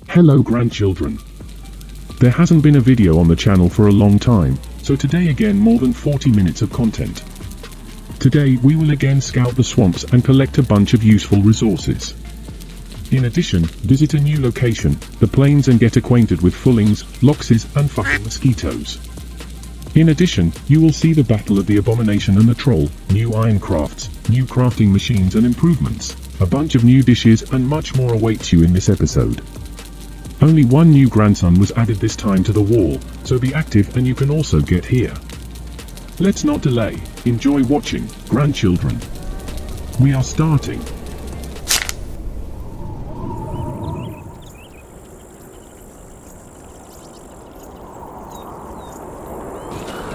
Hello grandchildren. There hasn't been a video on the channel for a long time, so today again more than 40 minutes of content. Today we will again scout the swamps and collect a bunch of useful resources. In addition, visit a new location, the plains, and get acquainted with fullings, loxes and fucking mosquitoes. In addition, you will see the battle of the abomination and the troll, new iron crafts, new crafting machines and improvements, a bunch of new dishes and much more awaits you in this episode. Only one new grandson was added this time to the wall, so be active and you can also get here. Let's not delay, enjoy watching, grandchildren. We are starting.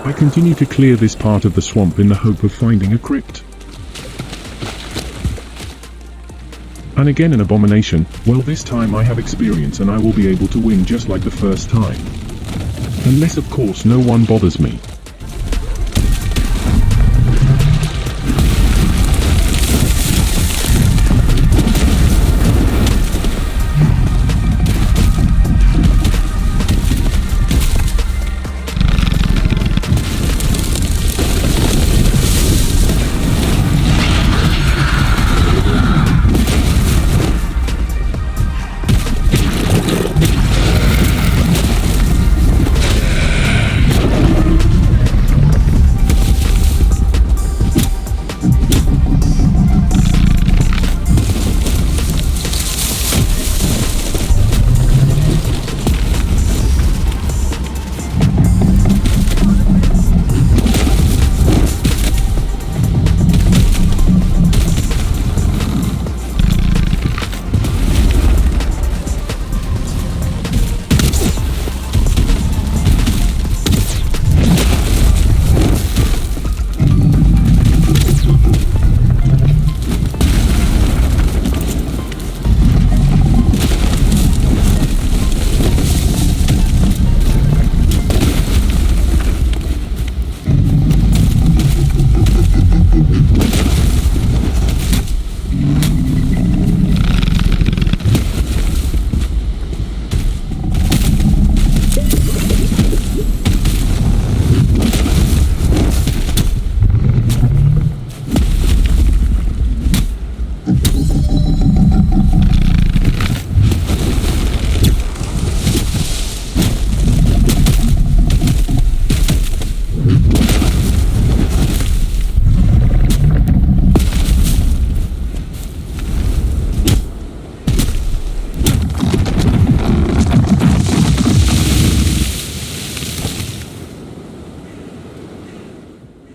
I continue to clear this part of the swamp in the hope of finding a crypt. And again an abomination. Well, this time I have experience and I will be able to win just like the first time. Unless of course no one bothers me.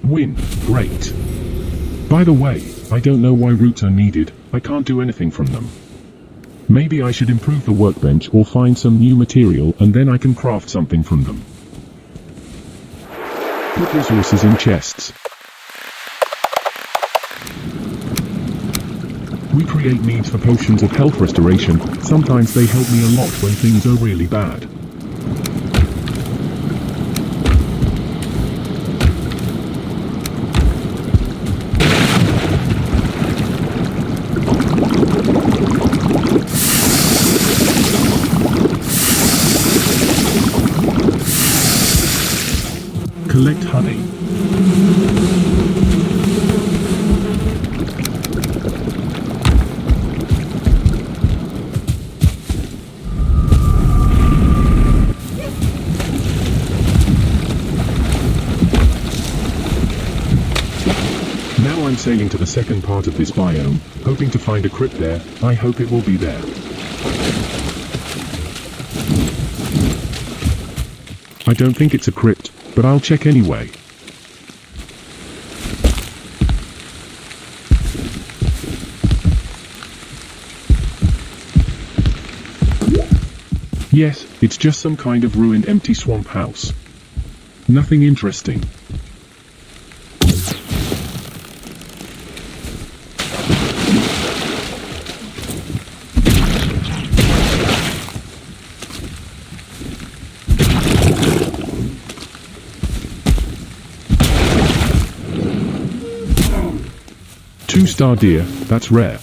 Win. Great. By the way, I don't know why roots are needed. I can't do anything from them. Maybe I should improve the workbench or find some new material and then I can craft something from them. Put resources in chests. We create needs for potions of health restoration. Sometimes they help me a lot when things are really bad. Collect honey. Now I'm sailing to the second part of this biome, hoping to find a crypt there. I hope it will be there. I don't think it's a crypt, but I'll check anyway. Yes, it's just some kind of ruined empty swamp house. Nothing interesting. Two-star deer, that's rare.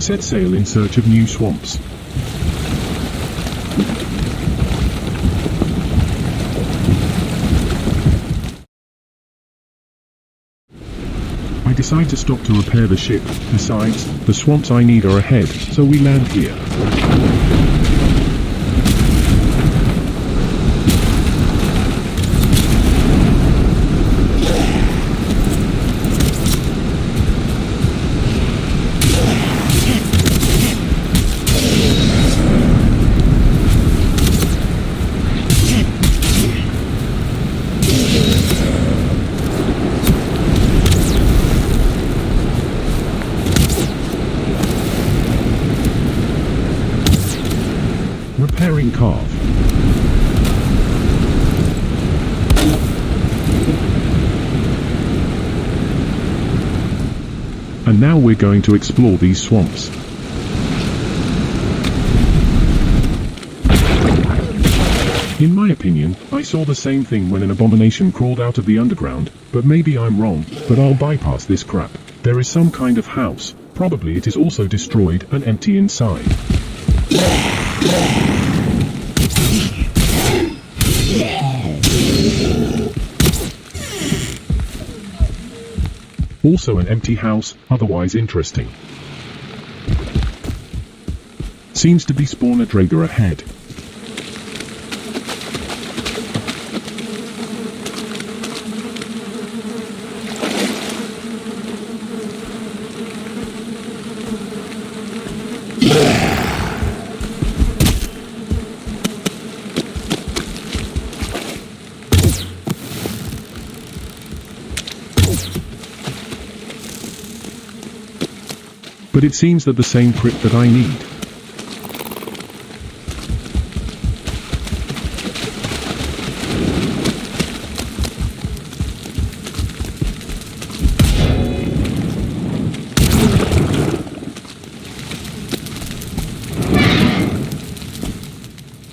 set sail in search of new swamps. I decide to stop to repair the ship. Besides, the swamps I need are ahead, so we land here. Repairing calf. And now we're going to explore these swamps. In my opinion, I saw the same thing when an abomination crawled out of the underground, but maybe I'm wrong, but I'll bypass this crap. There is some kind of house, probably it is also destroyed and empty inside. Also an empty house, otherwise interesting. Seems to be spawner Drager ahead. But it seems that the same crypt that I need.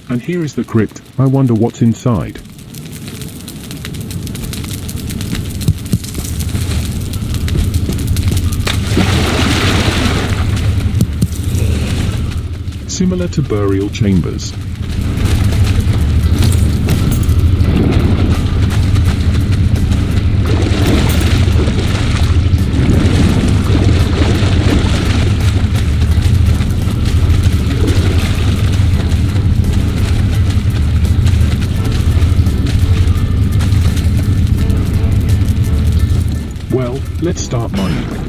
And here is the crypt. I wonder what's inside. Similar to burial chambers. Well, let's start mining.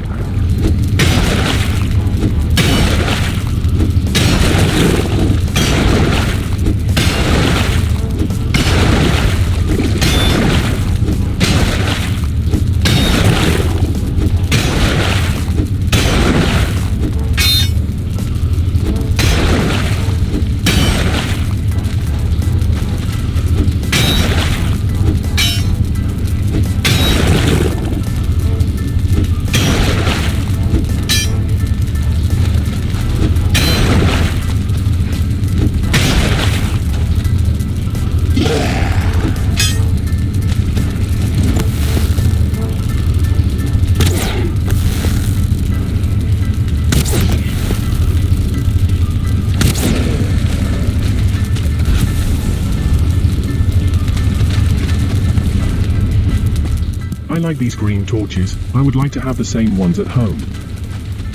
I like these green torches. I would like to have the same ones at home.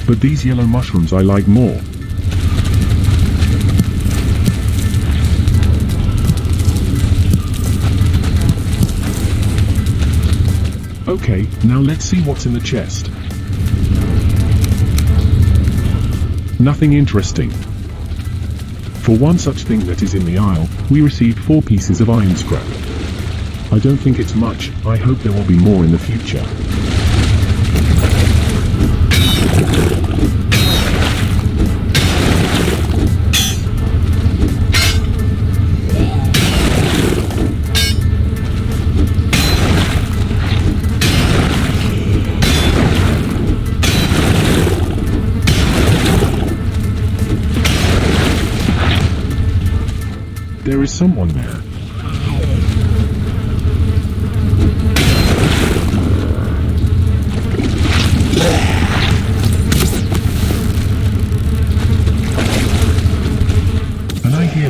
But these yellow mushrooms I like more. Okay, now let's see what's in the chest. Nothing interesting. For one such thing that is in the aisle, we received 4 pieces of iron scrap. I don't think it's much. I hope there will be more in the future. There is someone there.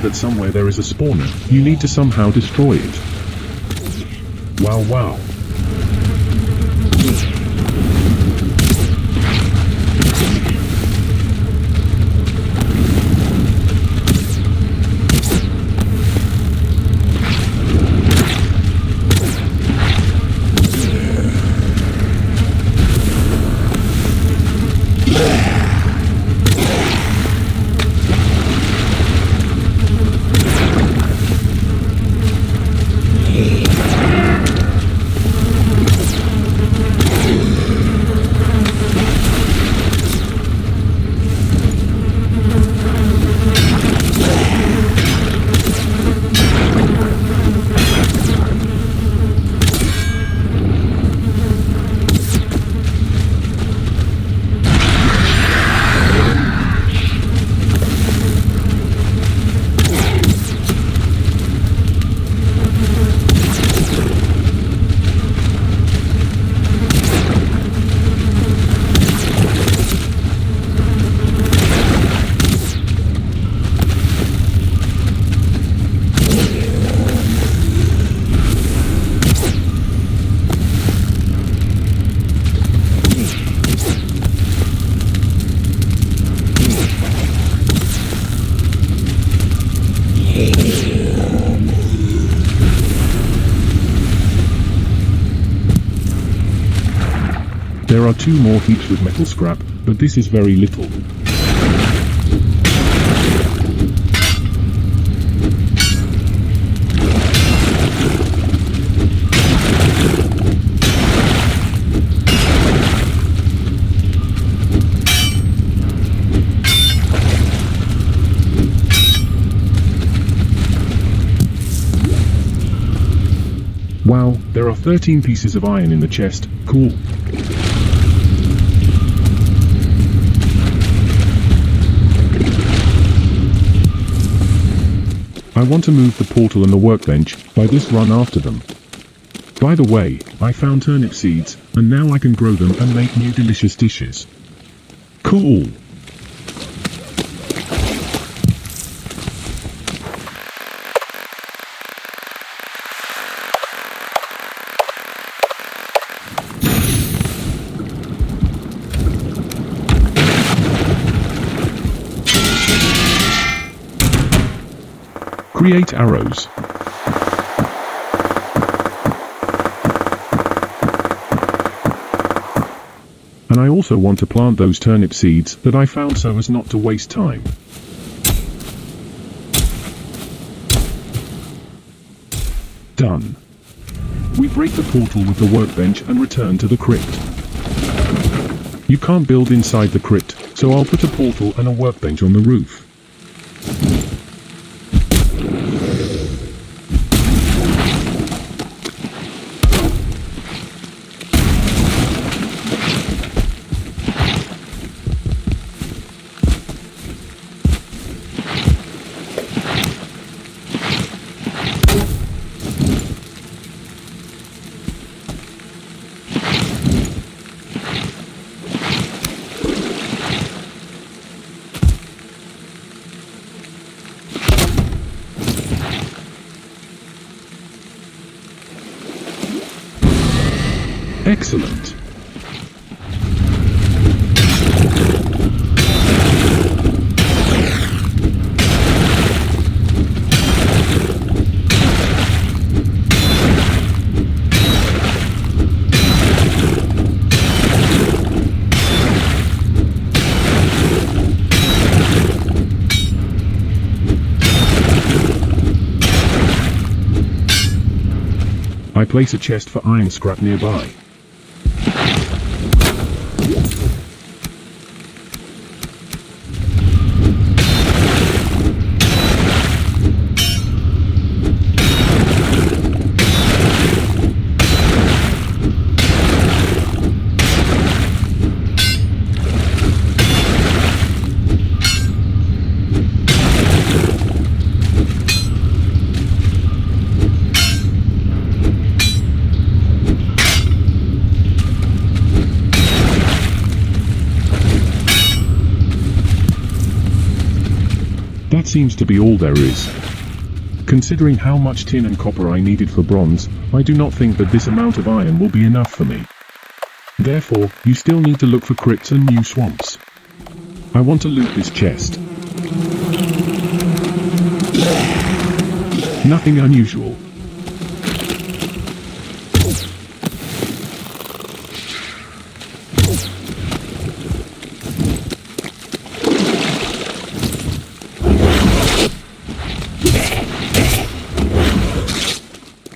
that somewhere there is a spawner. You need to somehow destroy it. Wow, wow. There are 2 more heaps with metal scrap, but this is very little. Wow, there are 13 pieces of iron in the chest. Cool. I want to move the portal and the workbench by this run after them. By the way, I found turnip seeds, and now I can grow them and make new delicious dishes. Cool! Create arrows. And I also want to plant those turnip seeds that I found so as not to waste time. Done. We break the portal with the workbench and return to the crypt. You can't build inside the crypt, so I'll put a portal and a workbench on the roof. Excellent. I place a chest for iron scrap nearby. That seems to be all there is. Considering how much tin and copper I needed for bronze, I do not think that this amount of iron will be enough for me. Therefore, you still need to look for crypts and new swamps. I want to loot this chest. Nothing unusual.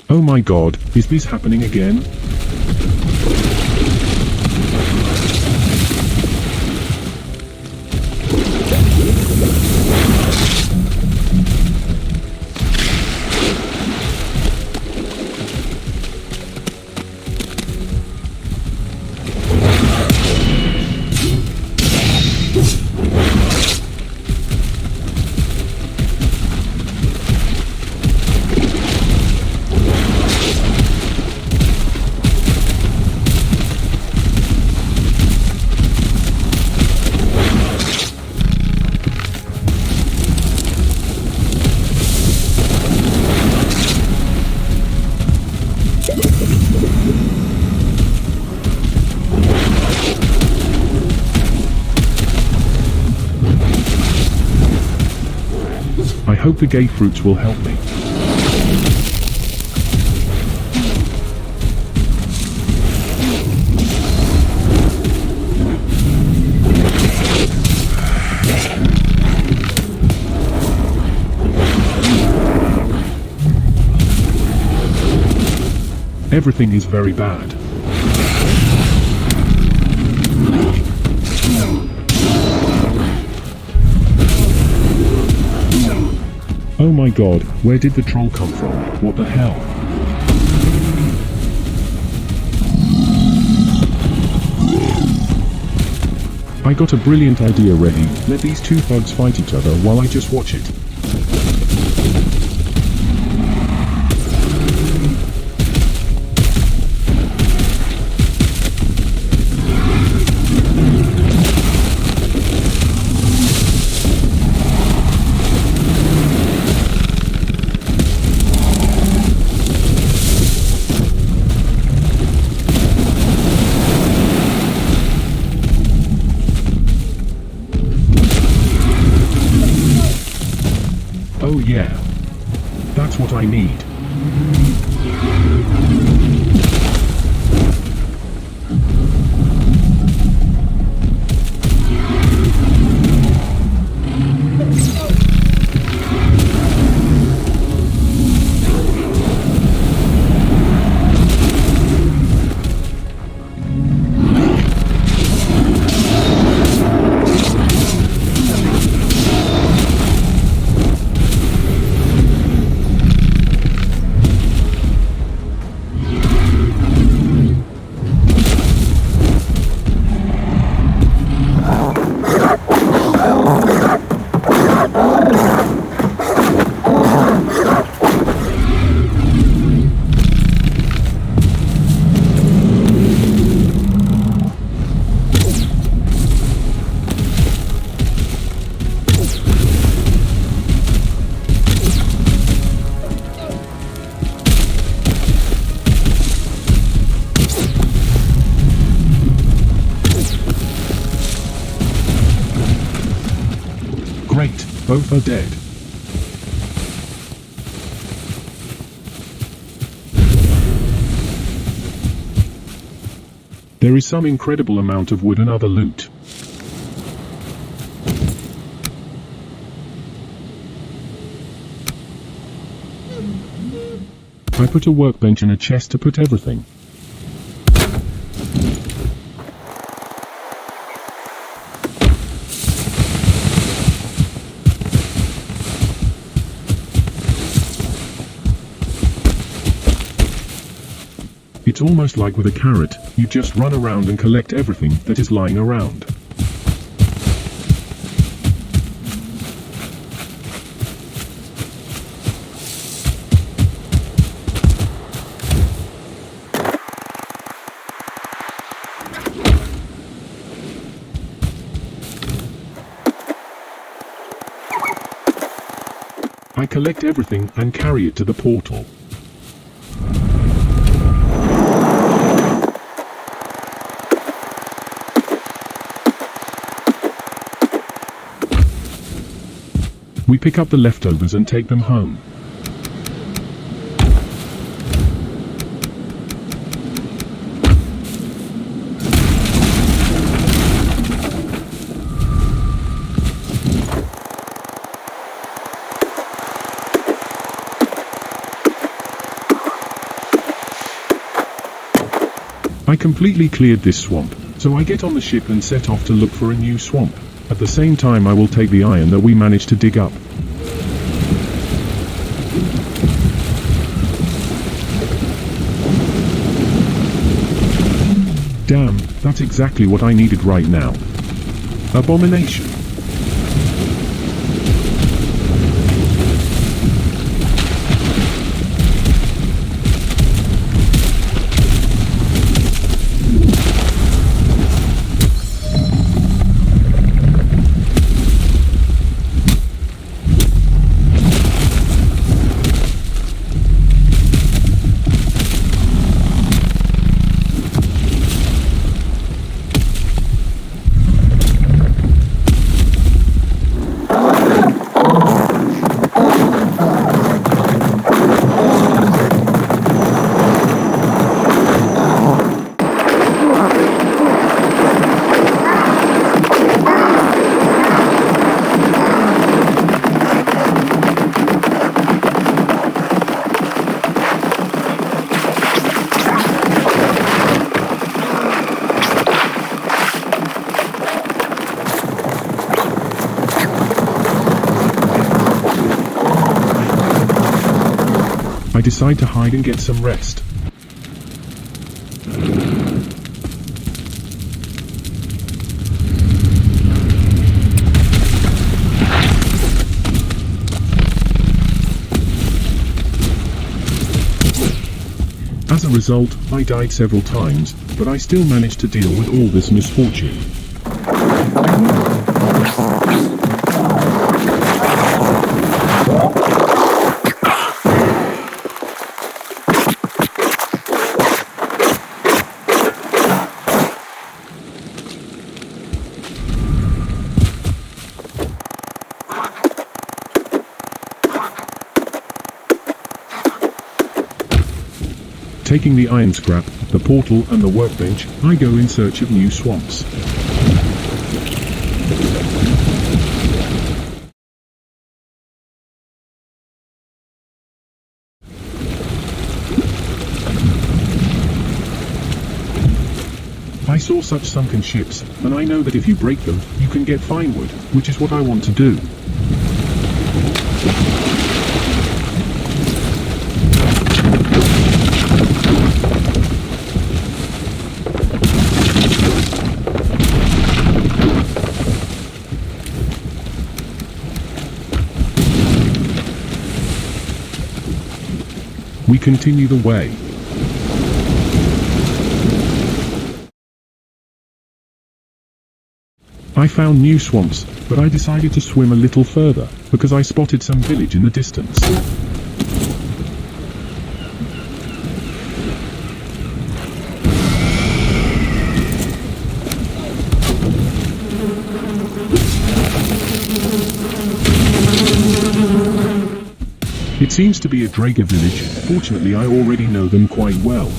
Oh my god, is this happening again? I hope the gay fruits will help me. Everything is very bad. Oh my god, where did the troll come from? What the hell? I got a brilliant idea ready. Let these two thugs fight each other while I just watch it. Oh yeah, that's what I need. Great, both are dead. There is some incredible amount of wood and other loot. I put a workbench and a chest to put everything. It's almost like with a carrot, you just run around and collect everything that is lying around. I collect everything and carry it to the portal. We pick up the leftovers and take them home. I completely cleared this swamp, so I get on the ship and set off to look for a new swamp. At the same time I will take the iron that we managed to dig up. Damn, that's exactly what I needed right now. Abomination. I decide to hide and get some rest. As a result, I died several times, but I still managed to deal with all this misfortune. Taking the iron scrap, the portal and the workbench, I go in search of new swamps. I saw such sunken ships, and I know that if you break them, you can get fine wood, which is what I want to do. We continue the way. I found new swamps, but I decided to swim a little further, because I spotted some village in the distance. It seems to be a Drager village. Fortunately, I already know them quite well.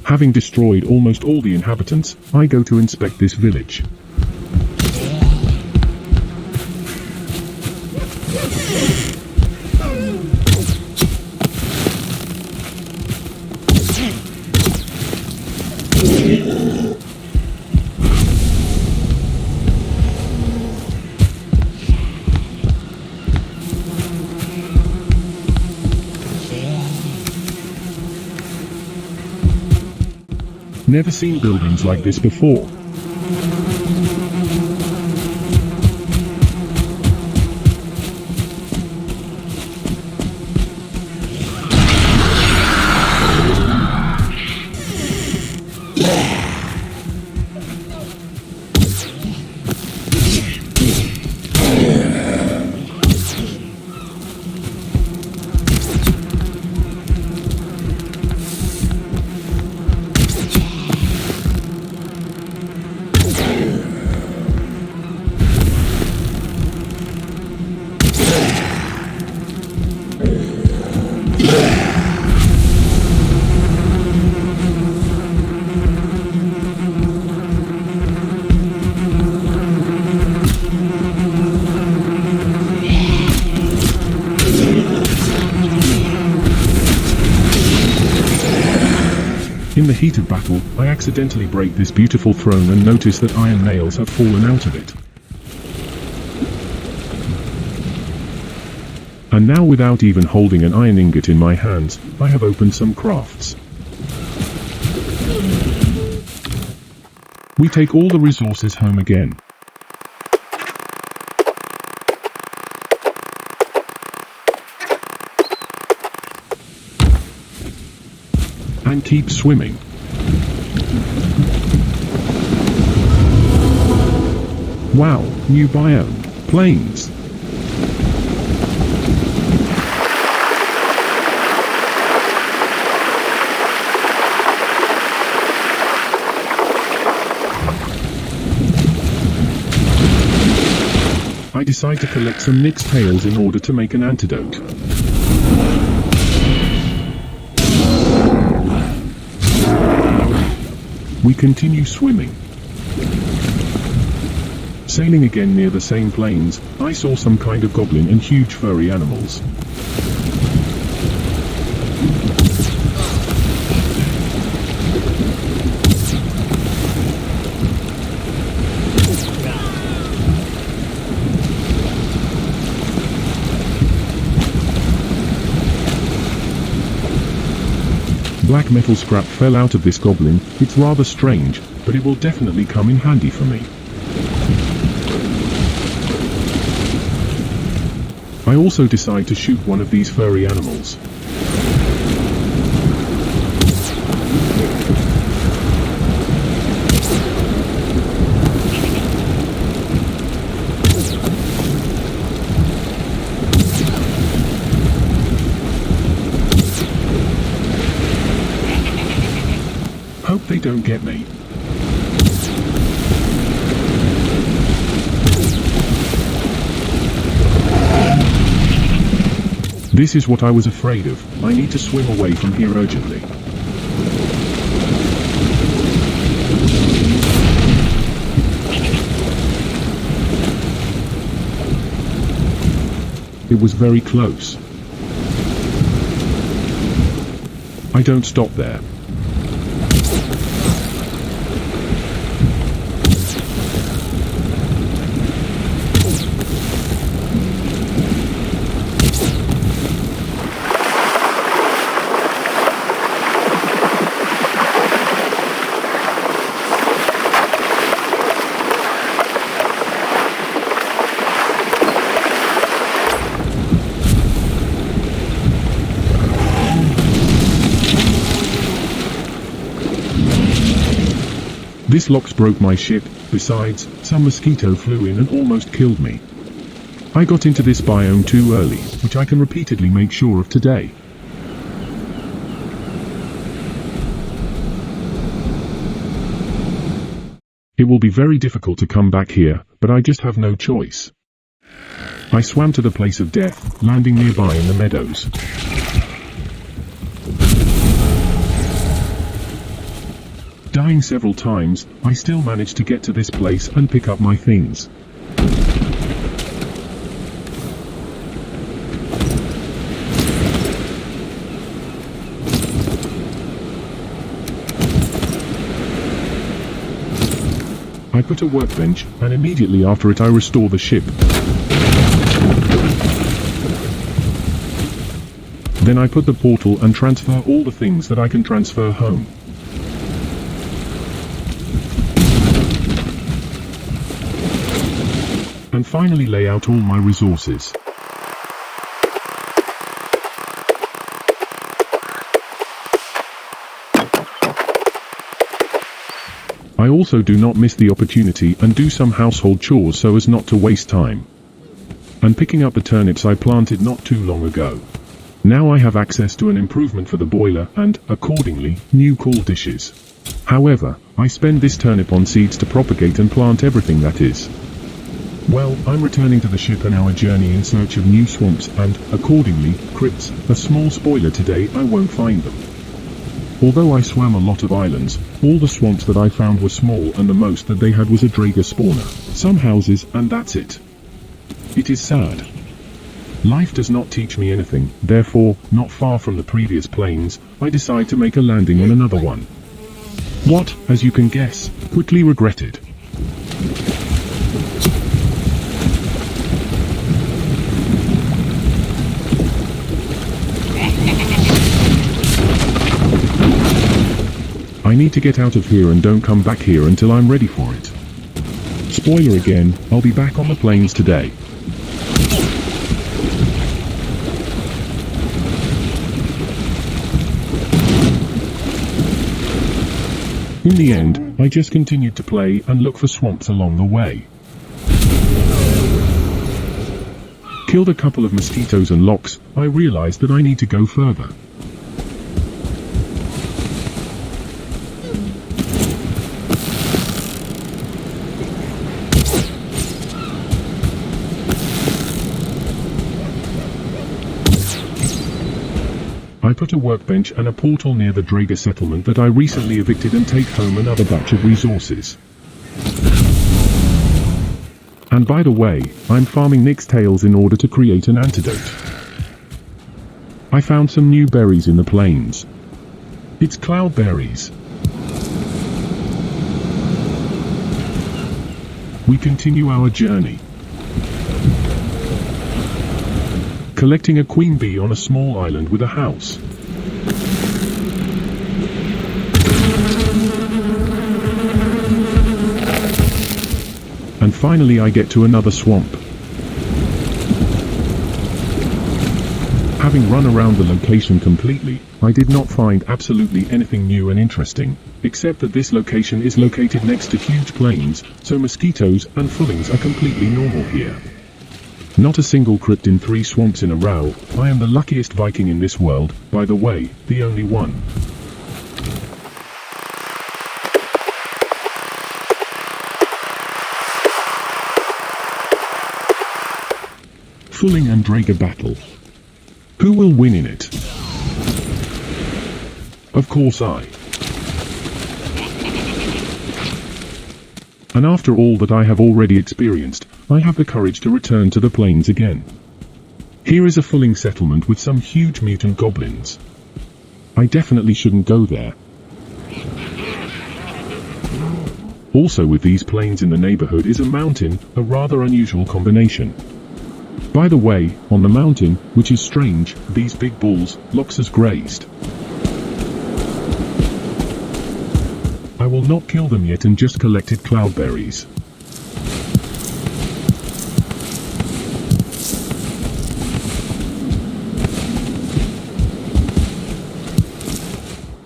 Having destroyed almost all the inhabitants, I go to inspect this village. Never seen buildings like this before. In the heat of battle, I accidentally break this beautiful throne and notice that iron nails have fallen out of it. And now, without even holding an iron ingot in my hands, I have opened some crafts. We take all the resources home again. And keep swimming. Wow, new biome, plains. I decide to collect some nix tails in order to make an antidote. We continue swimming. Sailing again near the same plains, I saw some kind of goblin and huge furry animals. Black metal scrap fell out of this goblin. It's rather strange, but it will definitely come in handy for me. I also decide to shoot one of these furry animals. Hope they don't get me. This is what I was afraid of. I need to swim away from here urgently. It was very close. I don't stop there. This lox broke my ship. Besides, some mosquito flew in and almost killed me. I got into this biome too early, which I can repeatedly make sure of today. It will be very difficult to come back here, but I just have no choice. I swam to the place of death, landing nearby in the meadows. Dying several times, I still managed to get to this place and pick up my things. I put a workbench, and immediately after it I restore the ship. Then I put the portal and transfer all the things that I can transfer home. and finally lay out all my resources. I also do not miss the opportunity and do some household chores so as not to waste time. And picking up the turnips I planted not too long ago. Now I have access to an improvement for the boiler and, accordingly, new cool dishes. However, I spend this turnip on seeds to propagate and plant everything that is. Well, I'm returning to the ship on our journey in search of new swamps and, accordingly, crypts. A small spoiler today, I won't find them. Although I swam a lot of islands, all the swamps that I found were small and the most that they had was a drager spawner, some houses, and that's it. It is sad. Life does not teach me anything, therefore, not far from the previous plains, I decide to make a landing on another one. What, as you can guess, quickly regretted. I need to get out of here and don't come back here until I'm ready for it. Spoiler again, I'll be back on the plains today. In the end, I just continued to play and look for swamps along the way. Killed a couple of mosquitoes and lox, I realized that I need to go further. I put a workbench and a portal near the Drager settlement that I recently evicted and take home another batch of resources. And by the way, I'm farming Nick's tails in order to create an antidote. I found some new berries in the plains. It's cloudberries. We continue our journey. Collecting a queen bee on a small island with a house. And finally I get to another swamp. Having run around the location completely, I did not find absolutely anything new and interesting, except that this location is located next to huge plains, so mosquitoes and fullings are completely normal here. Not a single crypt in 3 swamps in a row. I am the luckiest Viking in this world, by the way, the only one. Fulling and Drager battle. Who will win in it? Of course I. And after all that I have already experienced, I have the courage to return to the plains again. Here is a fulling settlement with some huge mutant goblins. I definitely shouldn't go there. Also with these plains in the neighborhood is a mountain, a rather unusual combination. By the way, on the mountain, which is strange, these big bulls, loxes grazed. I will not kill them yet and just collected cloudberries.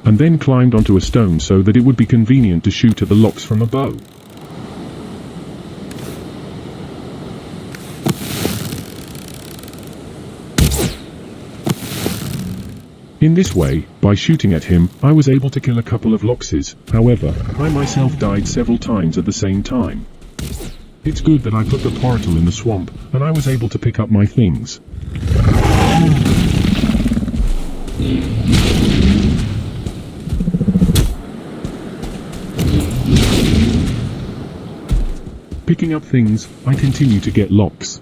And then climbed onto a stone so that it would be convenient to shoot at the lox from a bow. In this way, by shooting at him, I was able to kill a couple of loxes. However, I myself died several times at the same time. It's good that I put the portal in the swamp, and I was able to pick up my things. Picking up things, I continue to get lox.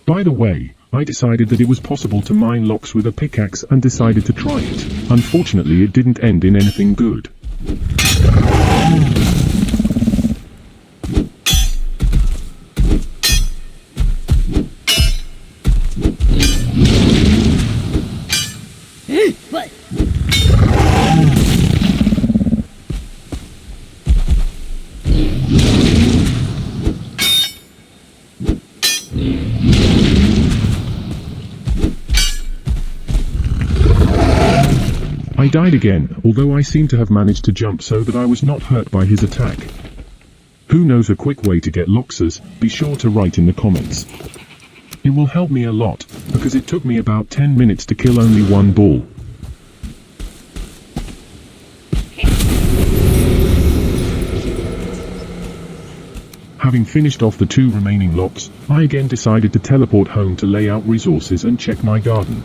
By the way, I decided that it was possible to mine lox with a pickaxe and decided to try it. Unfortunately, it didn't end in anything good. I died again, although I seem to have managed to jump so that I was not hurt by his attack. Who knows a quick way to get loxes? Be sure to write in the comments. It will help me a lot, because it took me about 10 minutes to kill only one bull. Having finished off the 2 remaining locks, I again decided to teleport home to lay out resources and check my garden.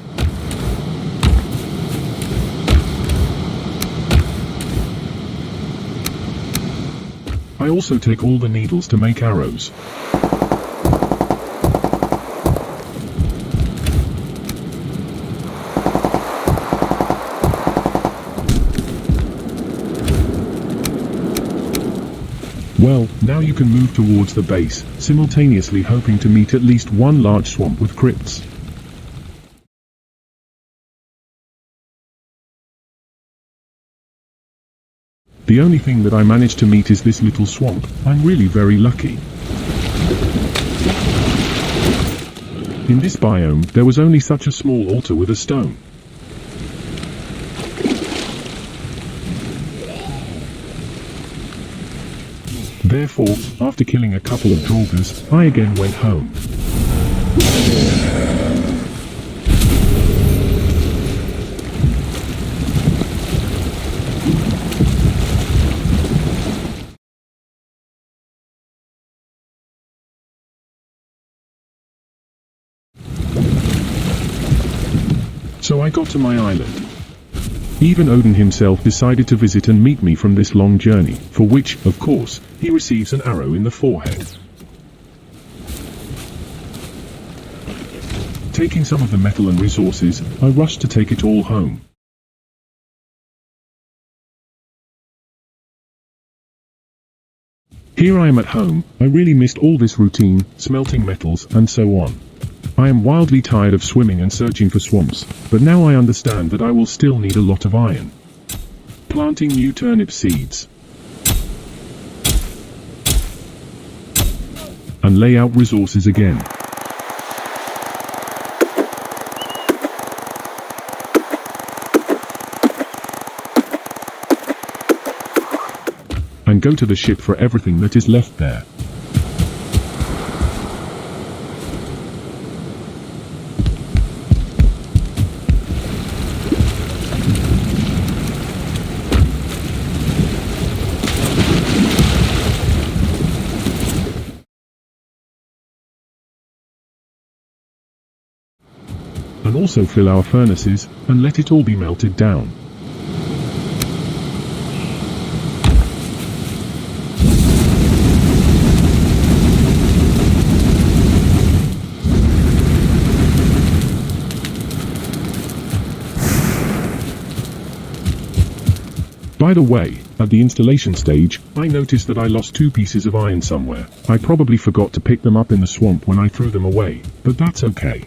I also take all the needles to make arrows. Well, now you can move towards the base, simultaneously hoping to meet at least one large swamp with crypts. The only thing that I managed to meet is this little swamp. I'm really very lucky. In this biome, there was only such a small altar with a stone. Therefore, after killing a couple of draugrs, I again went home. So I got to my island. Even Odin himself decided to visit and meet me from this long journey, for which, of course, he receives an arrow in the forehead. Taking some of the metal and resources, I rushed to take it all home. Here I am at home. I really missed all this routine, smelting metals, and so on. I am wildly tired of swimming and searching for swamps, but now I understand that I will still need a lot of iron. Planting new turnip seeds. And lay out resources again. And go to the ship for everything that is left there. And also fill our furnaces, and let it all be melted down. By the way, at the installation stage, I noticed that I lost 2 pieces of iron somewhere. I probably forgot to pick them up in the swamp when I threw them away, but that's okay.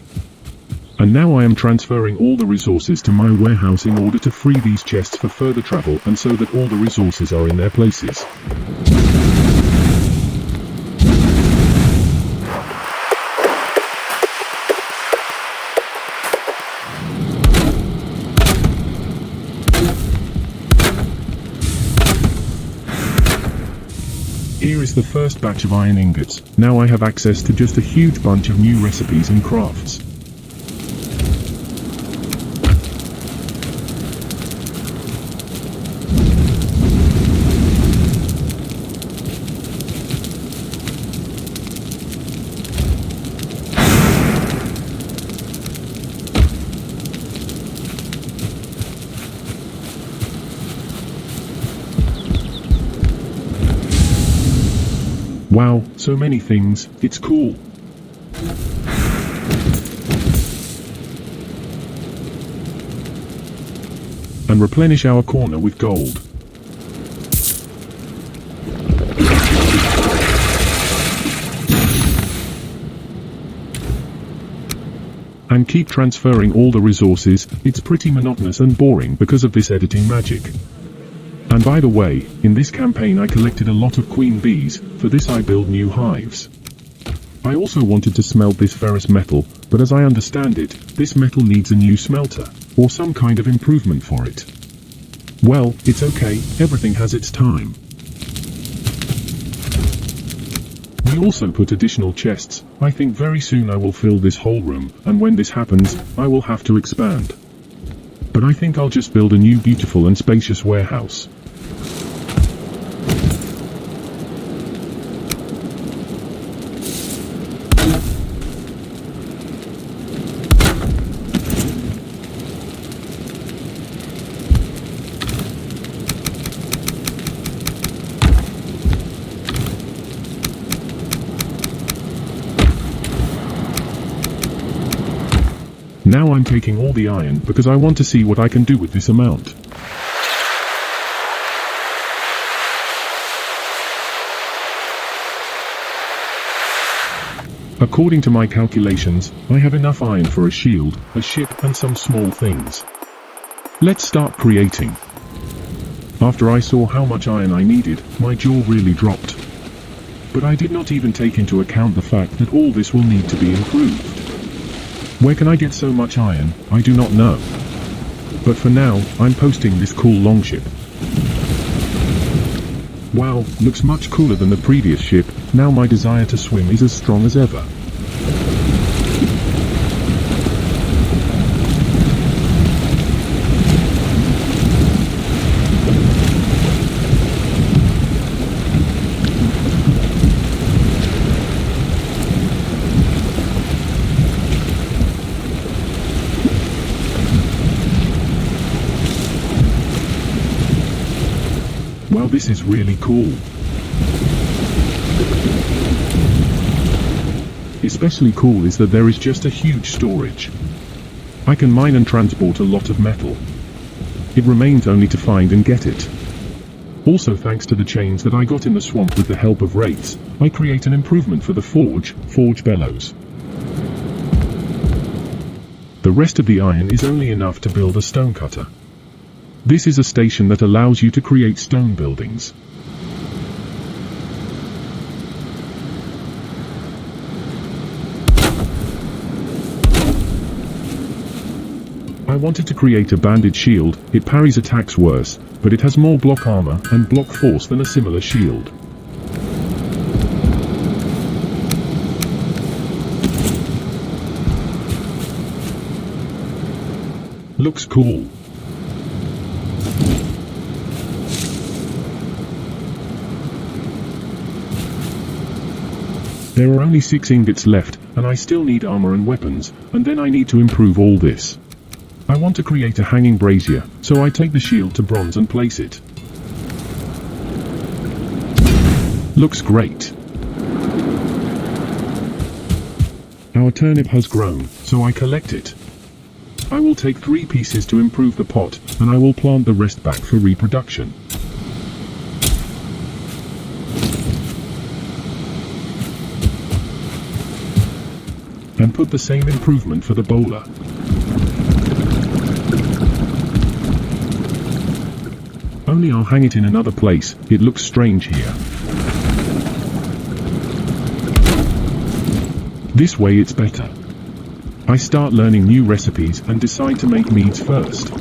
And now I am transferring all the resources to my warehouse in order to free these chests for further travel and so that all the resources are in their places. Here is the first batch of iron ingots. Now I have access to just a huge bunch of new recipes and crafts. Wow, so many things, it's cool. And replenish our corner with gold. And keep transferring all the resources. It's pretty monotonous and boring because of this editing magic. And by the way, in this campaign I collected a lot of queen bees. For this I build new hives. I also wanted to smelt this ferrous metal, but as I understand it, this metal needs a new smelter, or some kind of improvement for it. Well, it's okay, everything has its time. We also put additional chests. I think very soon I will fill this whole room, and when this happens, I will have to expand. But I think I'll just build a new beautiful and spacious warehouse. Now I'm taking all the iron because I want to see what I can do with this amount. According to my calculations, I have enough iron for a shield, a ship and some small things. Let's start creating. After I saw how much iron I needed, my jaw really dropped. But I did not even take into account the fact that all this will need to be improved. Where can I get so much iron? I do not know. But for now, I'm posting this cool longship. Wow, looks much cooler than the previous ship. Now my desire to swim is as strong as ever. Wow, this is really cool. Especially cool is that there is just a huge storage. I can mine and transport a lot of metal. It remains only to find and get it. Also, thanks to the chains that I got in the swamp with the help of wraiths, I create an improvement for the forge bellows. The rest of the iron is only enough to build a stone cutter. This is a station that allows you to create stone buildings. I wanted to create a banded shield. It parries attacks worse, but it has more block armor and block force than a similar shield. Looks cool. There are only 6 ingots left, and I still need armor and weapons, and then I need to improve all this. I want to create a hanging brazier, so I take the shield to bronze and place it. Looks great. Our turnip has grown, so I collect it. I will take 3 pieces to improve the pot, and I will plant the rest back for reproduction. And put the same improvement for the bowler. Only I'll hang it in another place. It looks strange here. This way it's better. I start learning new recipes and decide to make meads first.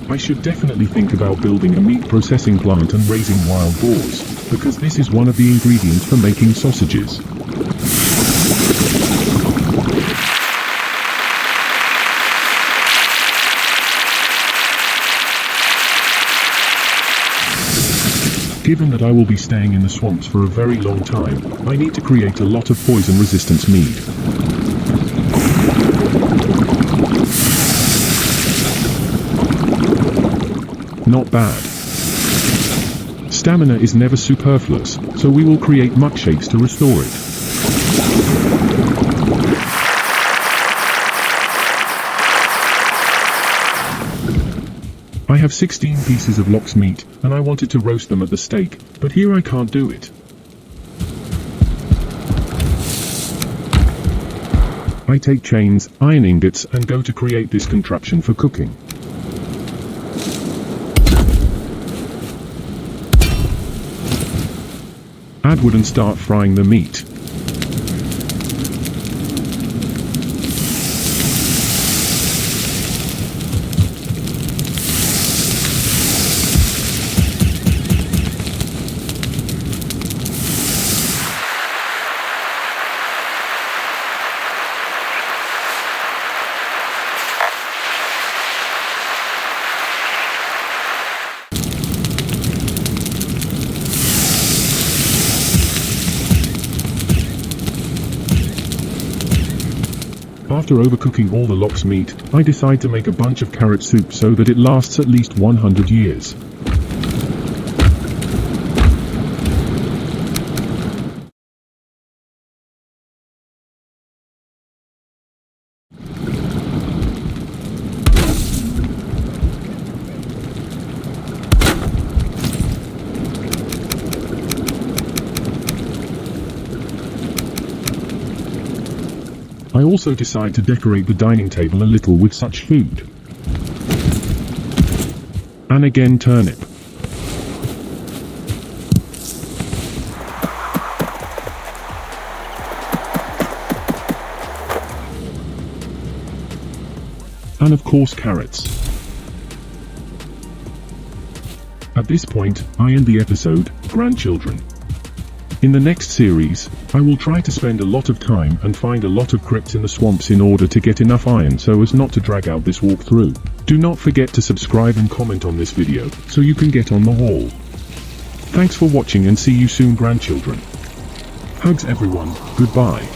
I should definitely think about building a meat processing plant and raising wild boars, because this is one of the ingredients for making sausages. Given that I will be staying in the swamps for a very long time, I need to create a lot of poison resistance mead. Not bad. Stamina is never superfluous, so we will create muck shakes to restore it. I have 16 pieces of lox meat, and I wanted to roast them at the stake, but here I can't do it. I take chains, iron ingots, and go to create this contraption for cooking. Add wood and start frying the meat. After overcooking all the lox meat, I decide to make a bunch of carrot soup so that it lasts at least 100 years. I also decide to decorate the dining table a little with such food. And again turnip. And of course carrots. At this point, I end the episode, grandchildren. In the next series, I will try to spend a lot of time and find a lot of crypts in the swamps in order to get enough iron so as not to drag out this walkthrough. Do not forget to subscribe and comment on this video, so you can get on the wall. Thanks for watching and see you soon, grandchildren. Hugs everyone, goodbye.